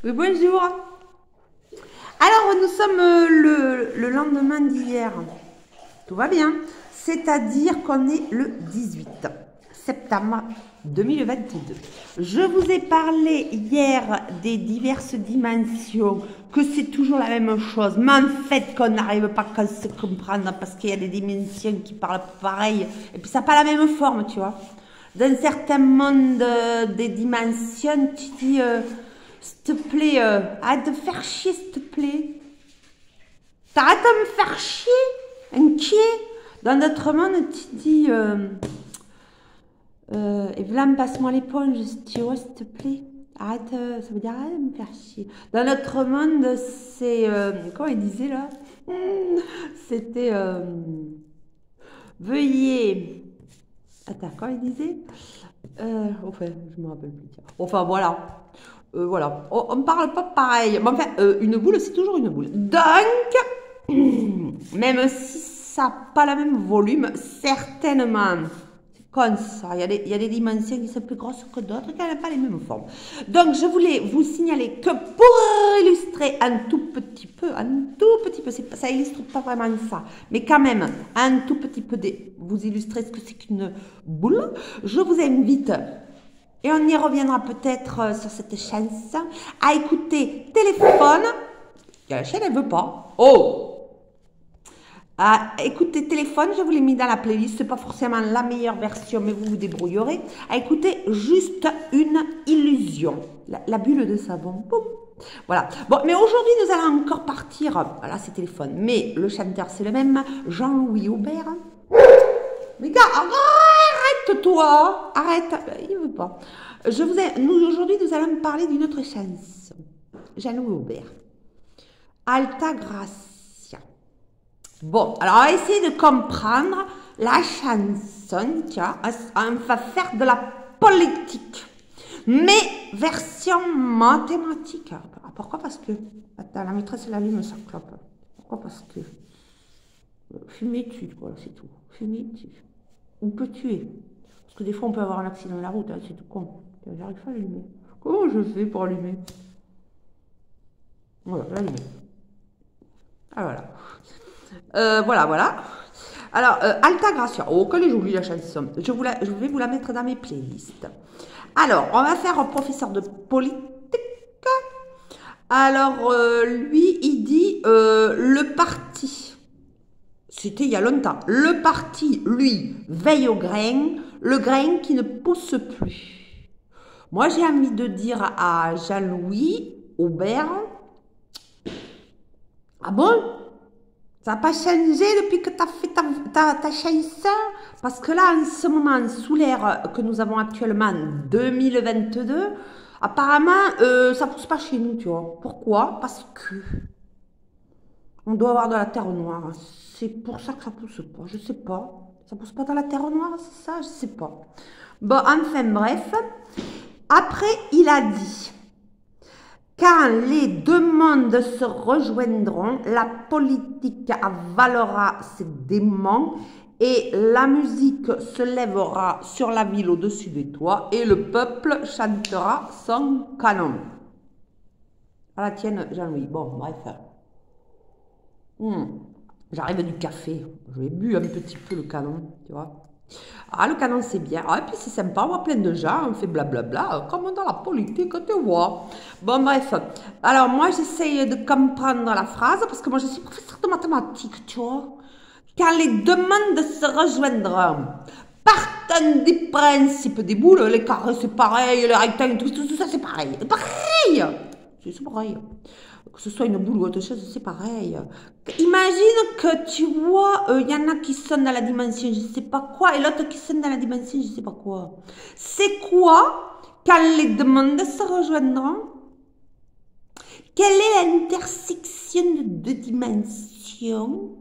Oui, bonjour. Alors, nous sommes le lendemain d'hier. Tout va bien. C'est-à-dire qu'on est le 18 septembre 2022. Je vous ai parlé hier des diverses dimensions, que c'est toujours la même chose, mais en fait qu'on n'arrive pas à se comprendre parce qu'il y a des dimensions qui parlent pareil et puis ça n'a pas la même forme, tu vois. Dans certains mondes des dimensions, tu dis s'il te plaît, arrête de faire chier, s'il te plaît. T'arrêtes de me faire chier, inquiet. Dans notre monde, tu dis Evelyne, passe-moi l'éponge, tu vois, s'il te plaît. Arrête, ça veut dire arrête de me faire chier. Dans notre monde, c'est. Comment il disait là? C'était. Veuillez. Attends, comment il disait? Enfin, je me rappelle plus. Tiens. Enfin, voilà. Voilà. On ne parle pas pareil. Mais enfin, une boule, c'est toujours une boule. Donc, même si ça n'a pas le même volume, certainement. C'est comme ça. Il y a des dimensions qui sont plus grosses que d'autres, qui n'ont pas les mêmes formes. Donc, je voulais vous signaler que pour illustrer un tout petit peu, ça illustre pas vraiment ça, mais quand même, un tout petit peu, vous illustrer ce que c'est qu'une boule, je vous invite, et on y reviendra peut-être sur cette chaîne, à écouter Téléphone. La chaîne, elle veut pas. Oh! Écoutez Téléphone, je vous l'ai mis dans la playlist, c'est pas forcément la meilleure version, mais vous vous débrouillerez. À écouter Juste une illusion. La bulle de savon. Boum. Voilà. Bon, mais aujourd'hui, nous allons encore partir. Voilà, c'est Téléphone. Mais le chanteur, c'est le même, Jean-Louis Aubert. Mais gars, arrête-toi. Arrête. Il veut pas. Aujourd'hui, nous allons parler d'une autre chanson. Jean-Louis Aubert. Alta Gracia. Bon, alors on va essayer de comprendre la chanson, tiens, on va faire de la politique, mais version mathématique. Pourquoi? Parce que, attends, la maîtresse elle allume sa clope. Pourquoi? Parce que, fumer tue, voilà, c'est tout. Fumer tue. On peut tuer. Parce que des fois on peut avoir un accident de la route, hein, c'est tout con. J'arrive pas à l'allumer. Comment je fais pour allumer? Voilà, l'allumer. Ah voilà. Voilà. Alors, Alta Gracia. Oh, que j'oublie la chanson. Je vais vous la mettre dans mes playlists. Alors, on va faire un professeur de politique. Alors, lui, il dit le parti. C'était il y a longtemps. Le parti, lui, veille au grain. Le grain qui ne pousse plus. Moi, j'ai envie de dire à Jean-Louis Aubert. Ah bon? Ça n'a pas changé depuis que tu as fait ta chanson? Parce que là, en ce moment, sous l'ère que nous avons actuellement, 2022, apparemment, ça ne pousse pas chez nous, tu vois. Pourquoi? Parce que on doit avoir de la terre noire. C'est pour ça que ça ne pousse pas. Je ne sais pas. Ça ne pousse pas dans la terre noire, c'est ça? Je ne sais pas. Bon, enfin, bref. Après, il a dit... Quand les deux mondes se rejoindront, la politique avalera ses démons et la musique se lèvera sur la ville au-dessus des toits et le peuple chantera son canon. À la tienne, Jean-Louis. Bon, bref. J'arrive du café. J'ai bu un petit peu le canon, tu vois. Ah, le canon, c'est bien. Ah, et puis c'est sympa, on voit plein de gens, on fait blablabla, comme dans la politique, tu vois. Bon, bref. Alors, moi, j'essaye de comprendre la phrase, parce que moi, je suis professeur de mathématiques, tu vois. Quand les deux mondes se rejoindront, partant du principe des boules, les carrés, c'est pareil, les rectangles, tout ça, c'est pareil. C'est pareil. C'est pareil. Que ce soit une boule ou autre chose, c'est pareil. Imagine que tu vois, il y en a qui sont dans la dimension je sais pas quoi, et l'autre qui sont dans la dimension je sais pas quoi. C'est quoi quand les deux mondes se rejoindront? Quelle est l'intersection de deux dimensions?